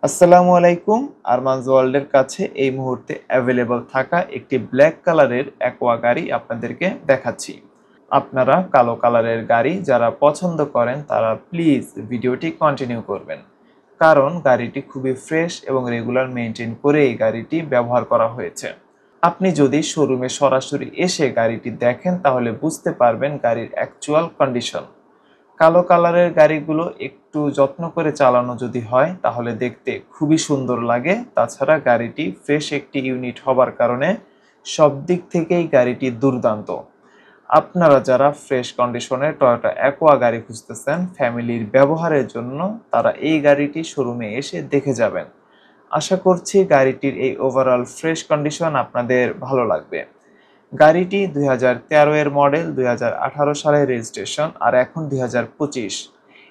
আসসালামু আলাইকুম। আরমানস ওয়ার্ল্ডের কাছে এই মুহূর্তে অ্যাভেলেবল থাকা একটি ব্ল্যাক কালারের অ্যাকোয়া গাড়ি আপনাদেরকে দেখাচ্ছি। আপনারা কালো কালারের গাড়ি যারা পছন্দ করেন তারা প্লিজ ভিডিওটি কন্টিনিউ করবেন, কারণ গাড়িটি খুবই ফ্রেশ এবং রেগুলার মেনটেন করে এই গাড়িটি ব্যবহার করা হয়েছে। আপনি যদি শোরুমে সরাসরি এসে গাড়িটি দেখেন তাহলে বুঝতে পারবেন গাড়ির অ্যাকচুয়াল কন্ডিশন। কালো কালারের গাড়িগুলো একটু যত্ন করে চালানো যদি হয় তাহলে দেখতে খুবই সুন্দর লাগে। তাছাড়া গাড়িটি ফ্রেশ একটি ইউনিট হবার কারণে সব দিক থেকেই গাড়িটি দুর্দান্ত। আপনারা যারা ফ্রেশ কন্ডিশনের টয়োটা অ্যাকোয়া গাড়ি খুঁজতেছেন ফ্যামিলির ব্যবহারের জন্য, তারা এই গাড়িটি শোরুমে এসে দেখে যাবেন। আশা করছি গাড়িটির এই ওভারঅল ফ্রেশ কন্ডিশন আপনাদের ভালো লাগবে। গাড়িটি 2013 এর মডেল, 2018 সালের রেজিস্ট্রেশন, আর এখন 2025।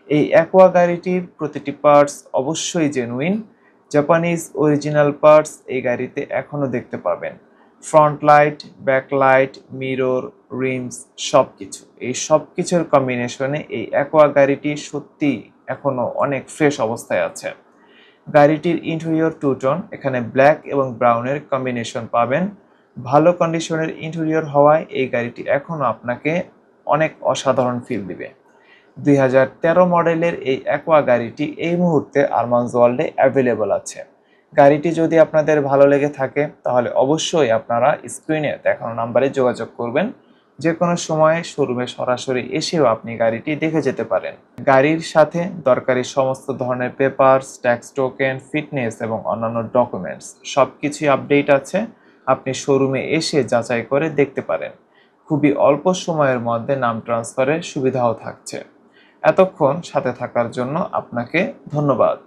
এই অ্যাকোয়া গাড়িটির প্রতিটি পার্টস অবশ্যই জেনুইন। জাপানিজ অরিজিনাল পার্টস এই গাড়িতে এখনও দেখতে পাবেন। Front light, back light, mirror, rims সবকিছু, এই সব কিছুর কম্বিনেশনে এই অ্যাকোয়া গাড়িটি সত্যি এখনও অনেক ফ্রেশ অবস্থায় আছে। গাড়িটির ইন্টেরিয়র টু টোন, এখানে ব্ল্যাক এবং ব্রাউনের কম্বিনেশন পাবেন। ভালো কন্ডিশনের ইন্টেরিয়র হওয়ায় এই গাড়িটি এখনও আপনাকে অনেক অসাধারণ ফিল দিবে। 2013 মডেলের এই অ্যাকোয়া গাড়িটি এই মুহূর্তে আরমানস ওয়ার্ল্ডে অ্যাভেলেবল আছে। গাড়িটি যদি আপনাদের ভালো লেগে থাকে তাহলে অবশ্যই আপনারা স্ক্রিনে দেখানো নাম্বারে যোগাযোগ করবেন। যে কোনো সময়ে শোরুমে সরাসরি এসেও আপনি গাড়িটি দেখে যেতে পারেন। গাড়ির সাথে দরকারি সমস্ত ধরনের পেপারস, ট্যাক্স টোকেন, ফিটনেস এবং অন্যান্য ডকুমেন্টস সব কিছুই আপডেট আছে। আপনি শোরুমে এসে যাচাই করে দেখতে পারেন। খুবই অল্প সময়ের মধ্যে নাম ট্রান্সফারের সুবিধাও থাকছে। এতক্ষণ সাথে থাকার জন্য আপনাকে ধন্যবাদ।